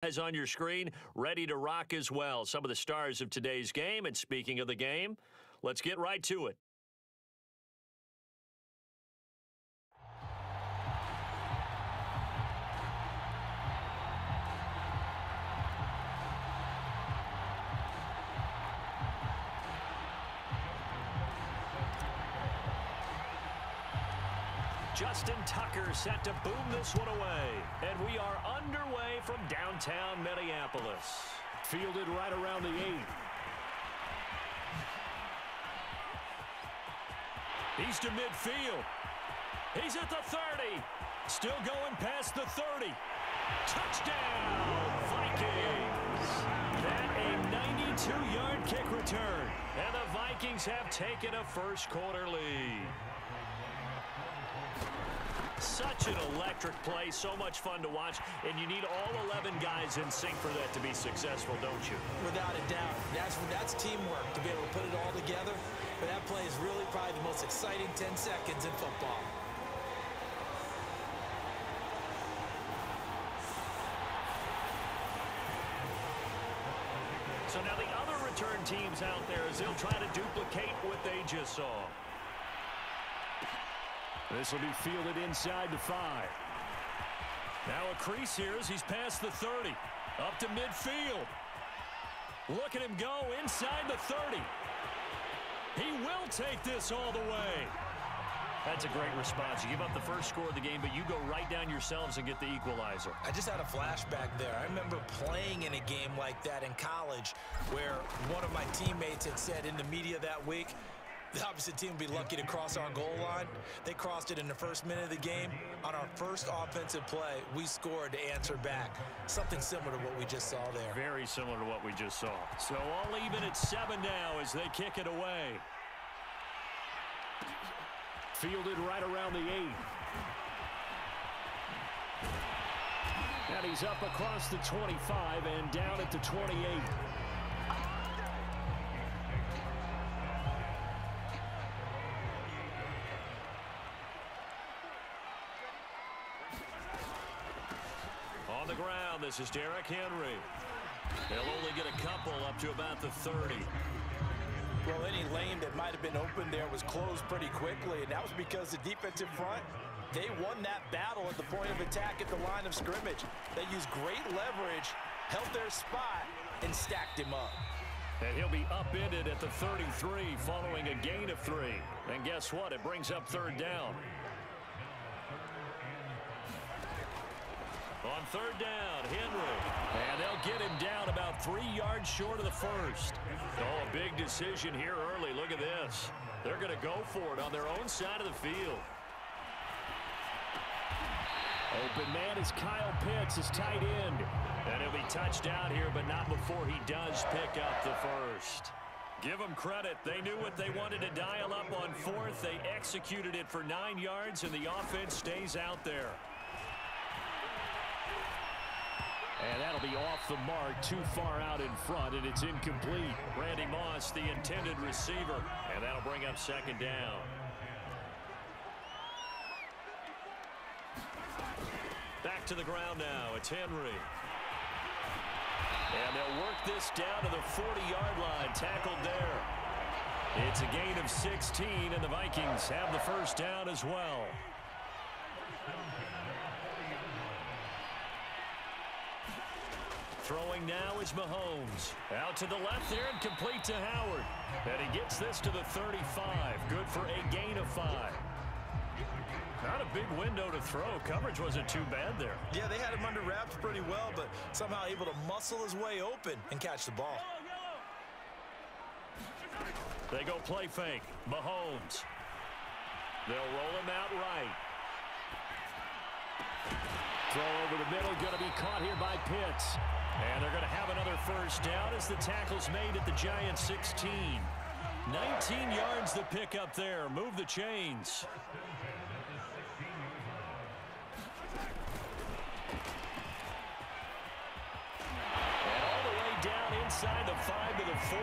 As on your screen, ready to rock as well. Some of the stars of today's game. And speaking of the game, let's get right to it. Justin Tucker set to boom this one away. And we are underway from downtown Minneapolis. Fielded right around the 8. He's to midfield. He's at the 30. Still going past the 30. Touchdown, Vikings. That a 92-yard kick return. And the Vikings have taken a first quarter lead. Such an electric play, so much fun to watch, and you need all 11 guys in sync for that to be successful, don't you? Without a doubt. That's teamwork, to be able to put it all together. But that play is really probably the most exciting 10 seconds in football. So now the other return teams out there, as they'll try to duplicate what they just saw. This will be fielded inside the 5. Now a crease here as he's past the 30. Up to midfield. Look at him go inside the 30. He will take this all the way. That's a great response. You give up the first score of the game, but you go right down yourselves and get the equalizer. I just had a flashback there. I remember playing in a game like that in college where one of my teammates had said in the media that week, the opposite team would be lucky to cross our goal line. They crossed it in the first minute of the game. On our first offensive play, we scored to answer back. Something similar to what we just saw there. Very similar to what we just saw. So all even at 7 now as they kick it away. Fielded right around the 8. And he's up across the 25 and down at the 28. On the ground, this is Derrick Henry. They'll only get a couple up to about the 30. Well, any lane that might have been open there was closed pretty quickly, and that was because the defensive front, they won that battle at the point of attack at the line of scrimmage. They used great leverage, held their spot, and stacked him up. And he'll be upended at the 33 following a gain of 3. And guess what? It brings up 3rd down. On 3rd down, Henry. And they'll get him down about 3 yards short of the first. Oh, a big decision here early. Look at this. They're going to go for it on their own side of the field. Open man is Kyle Pitts, his tight end. And he'll be touched out here, but not before he does pick up the first. Give them credit. They knew what they wanted to dial up on 4th. They executed it for 9 yards, and the offense stays out there. And that'll be off the mark, too far out in front, and it's incomplete. Randy Moss, the intended receiver, and that'll bring up 2nd down. Back to the ground now. It's Henry. And they'll work this down to the 40-yard line, tackled there. It's a gain of 16, and the Vikings have the first down as well. Throwing now is Mahomes. Out to the left there and complete to Howard. And he gets this to the 35. Good for a gain of 5. Not a big window to throw. Coverage wasn't too bad there. Yeah, they had him under wraps pretty well, but somehow able to muscle his way open and catch the ball. They go play fake. Mahomes. They'll roll him out right. Throw over the middle, going to be caught here by Pitts. And they're going to have another first down as the tackle's made at the Giants' 16. 19 yards to pick up there. Move the chains. And all the way down inside the 5 to the 4.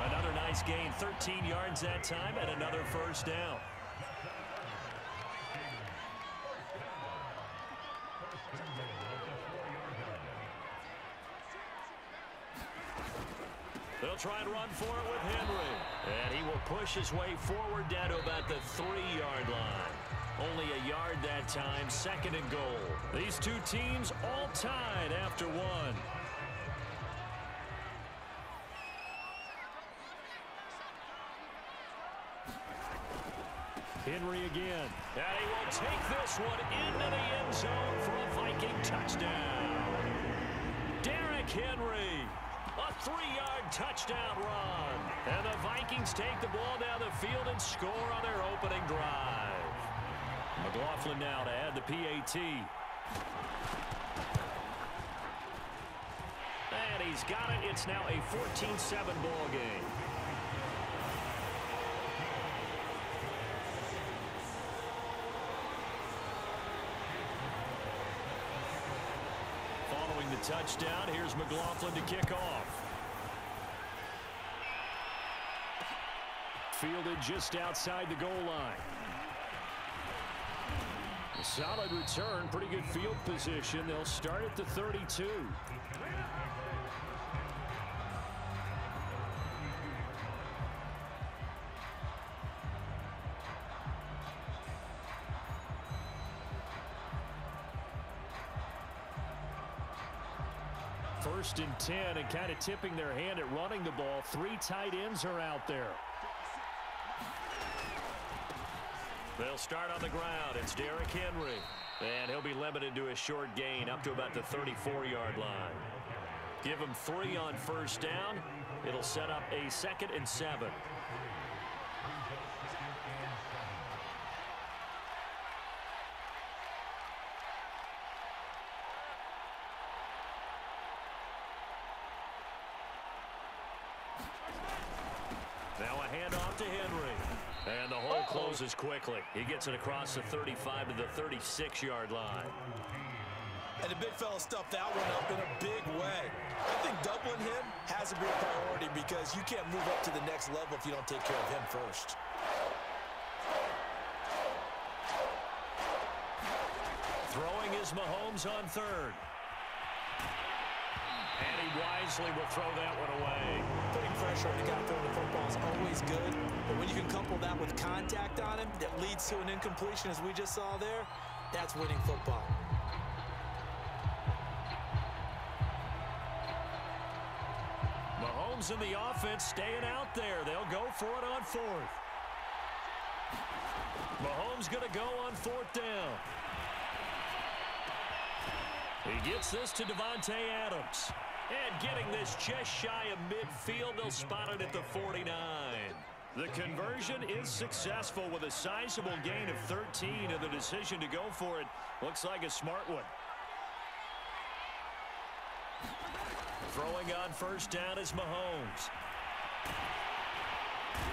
Another nice gain, 13 yards that time, and another first down. They'll try and run for it with Henry. And he will push his way forward down to about the 3-yard line. Only a yard that time, 2nd and goal. These two teams all tied after one. Henry again. And he will take this one into the end zone for a Viking touchdown. Derrick Henry, a 3-yard touchdown run. And the Vikings take the ball down the field and score on their opening drive. McLaughlin now to add the PAT. And he's got it. It's now a 14-7 ball game. Following the touchdown, here's McLaughlin to kick off. Fielded just outside the goal line. A solid return, pretty good field position. They'll start at the 32. First and 10, and kind of tipping their hand at running the ball. 3 tight ends are out there. They'll start on the ground. It's Derrick Henry. And he'll be limited to a short gain up to about the 34-yard line. Give him 3 on first down. It'll set up a 2nd and 7. Now a handoff to Henry. And the hole closes quickly. He gets it across the 35 to the 36-yard line. And the big fella stuffed that one up in a big way. I think doubling him has to be a priority because you can't move up to the next level if you don't take care of him first. Throwing is Mahomes on 3rd. And he wisely will throw that one away. Putting pressure on the guy throwing the football is always good, but when you can couple that with contact on him that leads to an incompletion, as we just saw there, that's winning football. Mahomes and the offense staying out there. They'll go for it on 4th. Mahomes going to go on 4th down. He gets this to Devontae Adams. And getting this just shy of midfield, they'll spot it at the 49. The conversion is successful with a sizable gain of 13, and the decision to go for it looks like a smart one. Throwing on first down is Mahomes.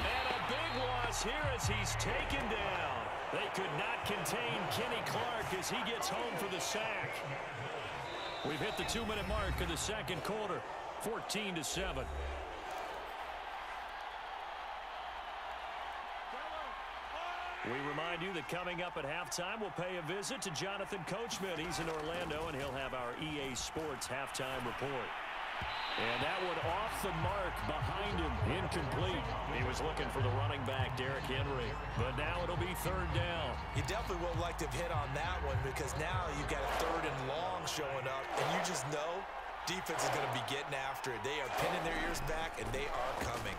And a big loss here as he's taken down. They could not contain Kenny Clark as he gets home for the sack. We've hit the 2-minute mark of the 2nd quarter, 14-7. We remind you that coming up at halftime, we'll pay a visit to Jonathan Coachman. He's in Orlando, and he'll have our EA Sports halftime report. And that one off the mark behind him, incomplete. He was looking for the running back, Derrick Henry. But now it'll be 3rd down. You definitely would like to have hit on that one because now you've got a 3rd and long showing up, and you just know defense is going to be getting after it. They are pinning their ears back, and they are coming.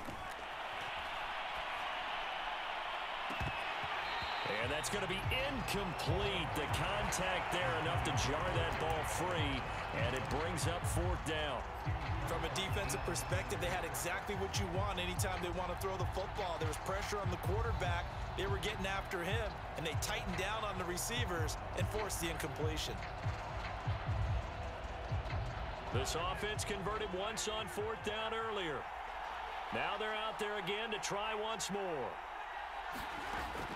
And that's going to be incomplete. The contact there enough to jar that ball free, and it brings up 4th down. From a defensive perspective, they had exactly what you want anytime they want to throw the football. There was pressure on the quarterback. They were getting after him, and they tightened down on the receivers and forced the incompletion. This offense converted once on 4th down earlier. Now they're out there again to try once more.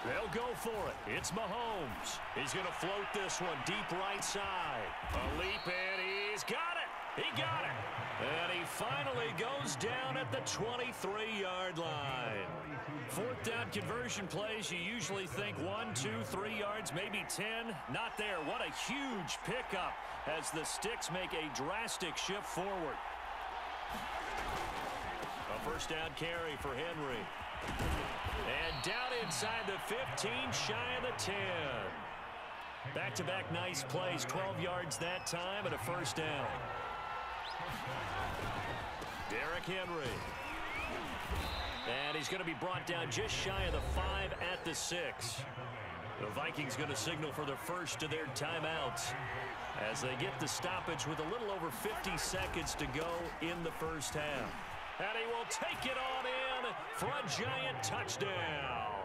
They'll go for it. It's Mahomes. He's going to float this one deep right side. A leap, and he's got it. He got it. And he finally goes down at the 23-yard line. 4th down conversion plays, you usually think 1, 2, 3 yards, maybe 10. Not there. What a huge pickup as the Sticks make a drastic shift forward. A first down carry for Henry. And down inside the 15, shy of the 10. Back-to-back nice plays, 12 yards that time and a first down. Derrick Henry. And he's going to be brought down just shy of the 5 at the 6. The Vikings going to signal for the first of their timeouts as they get the stoppage with a little over 50 seconds to go in the first half. And he will take it on in for a giant touchdown.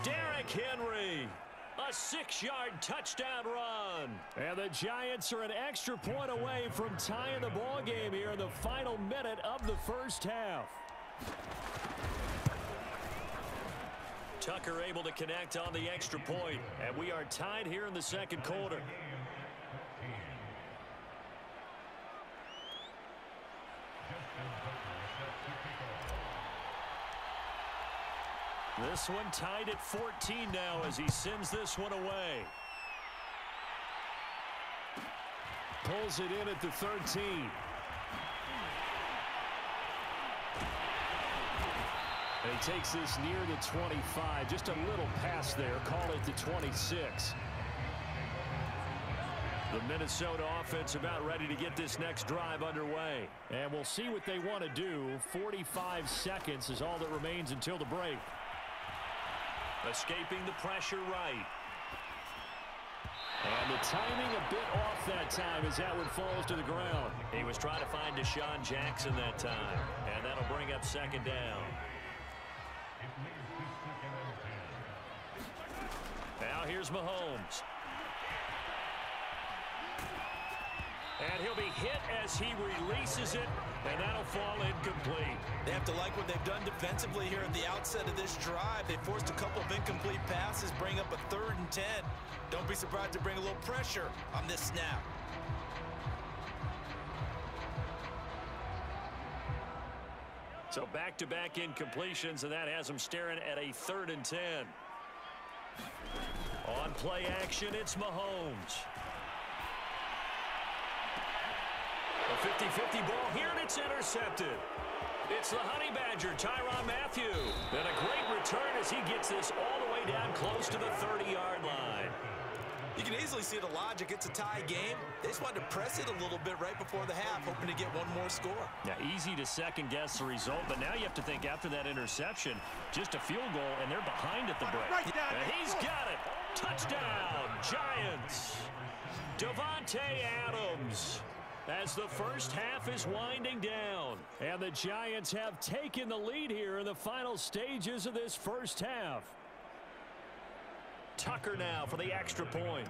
Derrick Henry, a 6-yard touchdown run. And the Giants are an extra point away from tying the ball game here in the final minute of the first half. Tucker able to connect on the extra point, and we are tied here in the second quarter. This one tied at 14 now as he sends this one away. Pulls it in at the 13. And he takes this near the 25. Just a little pass there. Call it the 26. The Minnesota offense about ready to get this next drive underway. And we'll see what they want to do. 45 seconds is all that remains until the break. Escaping the pressure right. And the timing a bit off that time as that one falls to the ground. He was trying to find Deshaun Jackson that time. And that'll bring up second down. Now here's Mahomes. And he'll be hit as he releases it, and that'll fall incomplete. They have to like what they've done defensively here at the outset of this drive. They forced a couple of incomplete passes, bring up a 3rd and 10. Don't be surprised to bring a little pressure on this snap. So back-to-back incompletions, and that has them staring at a 3rd and 10. On play action, it's Mahomes. A 50-50 ball here, and it's intercepted. It's the Honey Badger, Tyrann Mathieu. And a great return as he gets this all the way down close to the 30-yard line. You can easily see the logic. It's a tie game. They just wanted to press it a little bit right before the half, hoping to get one more score. Yeah, easy to second-guess the result, but now you have to think after that interception, just a field goal, and they're behind at the break. And he's got it. Touchdown, Giants. Davante Adams. As the first half is winding down. And the Giants have taken the lead here in the final stages of this first half. Tucker now for the extra point.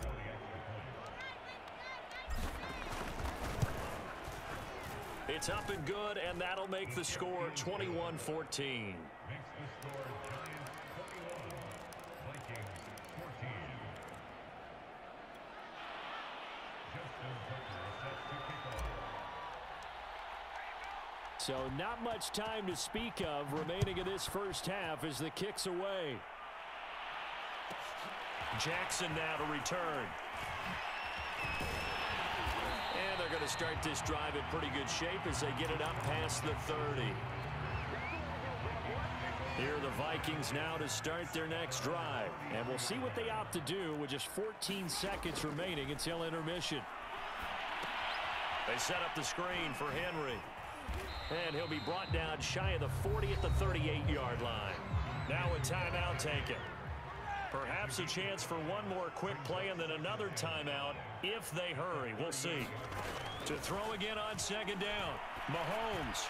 It's up and good, and that'll make the score 21-14. So not much time to speak of remaining in this first half as the kick's away. Jackson now to return. And they're going to start this drive in pretty good shape as they get it up past the 30. Here are the Vikings now to start their next drive. And we'll see what they opt to do with just 14 seconds remaining until intermission. They set up the screen for Henry. And he'll be brought down shy of the 40 at the 38-yard line. Now a timeout taken. Perhaps a chance for one more quick play and then another timeout if they hurry. We'll see. To throw again on second down. Mahomes.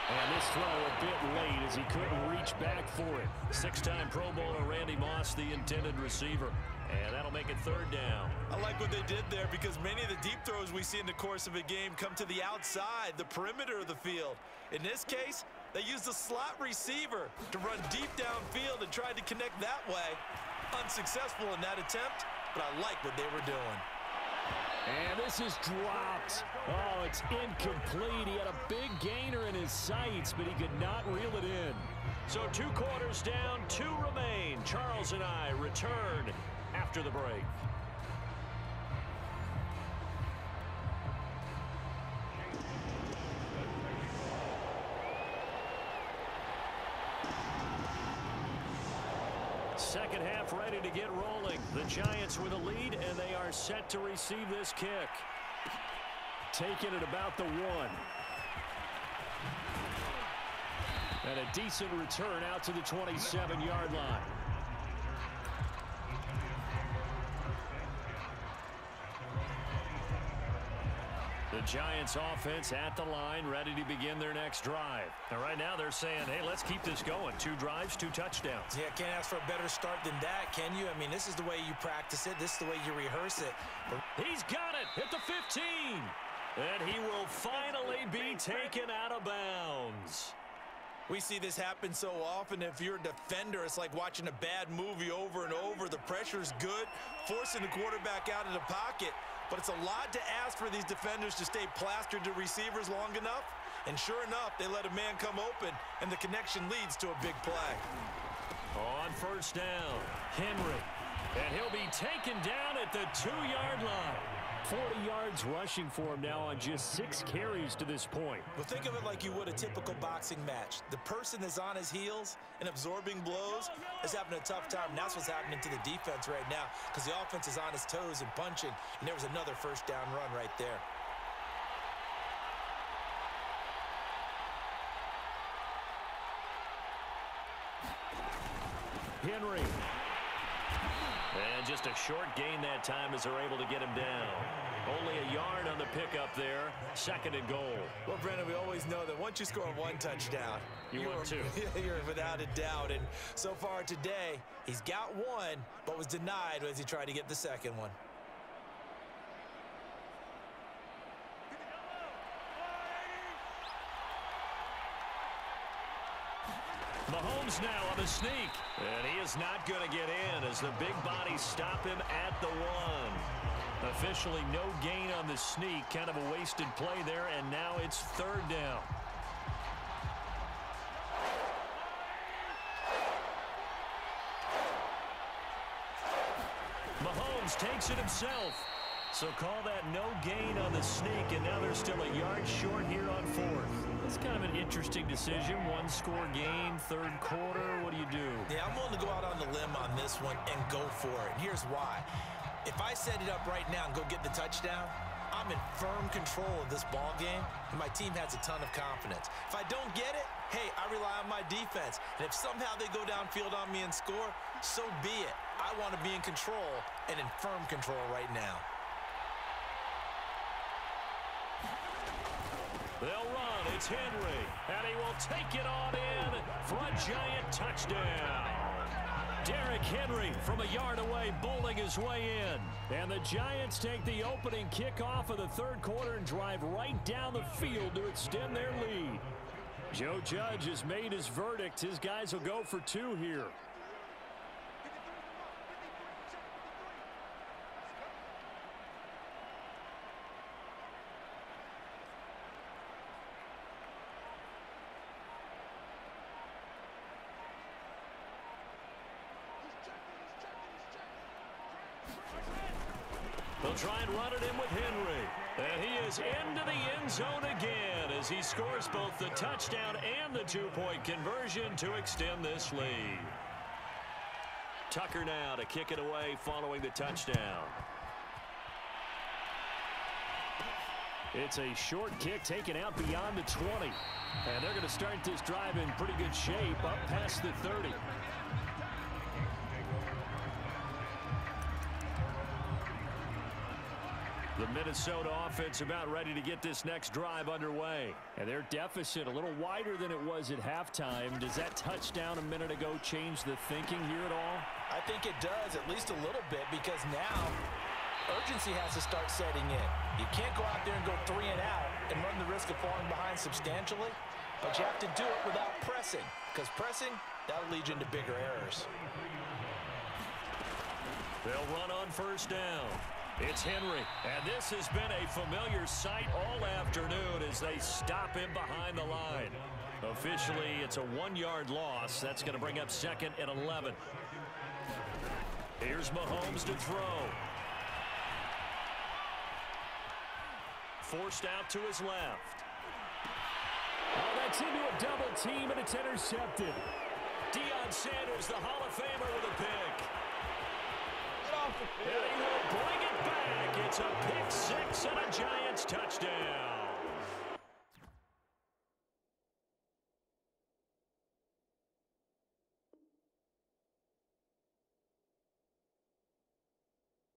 And this throw a bit late as he couldn't reach back for it. 6-time Pro Bowler Randy Moss, the intended receiver. And that'll make it third down. I like what they did there because many of the deep throws we see in the course of a game come to the outside, the perimeter of the field. In this case, they used the slot receiver to run deep downfield and tried to connect that way. Unsuccessful in that attempt, but I like what they were doing. And this is dropped. Oh, it's incomplete. He had a big gainer in his sights, but he could not reel it in. So 2 quarters down, 2 remain. Charles and I return after the break. second half ready to get rolling. The Giants with a lead, and they are set to receive this kick. Taking it about the 1. And a decent return out to the 27-yard line. The Giants offense at the line, ready to begin their next drive. And right now they're saying, hey, let's keep this going. 2 drives, 2 touchdowns. Yeah, can't ask for a better start than that, can you? I mean, this is the way you practice it. This is the way you rehearse it. He's got it at the 15. And he will finally be taken out of bounds. We see this happen so often. If you're a defender, it's like watching a bad movie over and over. The pressure's good, forcing the quarterback out of the pocket. But it's a lot to ask for these defenders to stay plastered to receivers long enough. And sure enough, they let a man come open, and the connection leads to a big play. On first down, Henry. And he'll be taken down at the 2-yard line. 40 yards rushing for him now on just 6 carries to this point. Well, think of it like you would a typical boxing match. The person that's on his heels and absorbing blows is having a tough time. And that's what's happening to the defense right now, because the offense is on his toes and punching. And there was another first down run right there. Henry. And just a short gain that time as they're able to get him down. Only a yard on the pickup there. 2nd and goal. Well, Brandon, we always know that once you score 1 touchdown, you're without a doubt. And so far today, he's got 1, but was denied as he tried to get the 2nd one. Mahomes now on the sneak. And he is not going to get in as the big bodies stop him at the 1. Officially no gain on the sneak. Kind of a wasted play there, and now it's 3rd down. Mahomes takes it himself. So call that no gain on the sneak, and now they're still a yard short here on 4th. It's kind of an interesting decision. 1-score game, 3rd quarter. What do you do? Yeah, I'm willing to go out on the limb on this one and go for it. And here's why. If I set it up right now and go get the touchdown, I'm in firm control of this ball game, and my team has a ton of confidence. If I don't get it, hey, I rely on my defense. And if somehow they go downfield on me and score, so be it. I want to be in control and in firm control right now. They'll run. It's Henry. And he will take it on in for a Giant touchdown. Derrick Henry from a yard away bowling his way in. And the Giants take the opening kickoff of the 3rd quarter and drive right down the field to extend their lead. Joe Judge has made his verdict. His guys will go for 2 here. They'll try and run it in with Henry. And he is into the end zone again as he scores both the touchdown and the 2-point conversion to extend this lead. Tucker now to kick it away following the touchdown. It's a short kick taken out beyond the 20. And they're going to start this drive in pretty good shape up past the 30. The Minnesota offense about ready to get this next drive underway. And their deficit a little wider than it was at halftime. Does that touchdown a minute ago change the thinking here at all? I think it does, at least a little bit, because now urgency has to start setting in. You can't go out there and go 3 and out and run the risk of falling behind substantially, but you have to do it without pressing, because pressing, that'll lead you into bigger errors. They'll run on first down. It's Henry, and this has been a familiar sight all afternoon as they stop him behind the line. Officially, it's a 1-yard loss. That's going to bring up 2nd and 11. Here's Mahomes to throw. Forced out to his left. Oh, that's into a double team, and it's intercepted. Deion Sanders There's the Hall of Famer with a pick. Get off the field. And he will bring it back. It's a pick six and a giant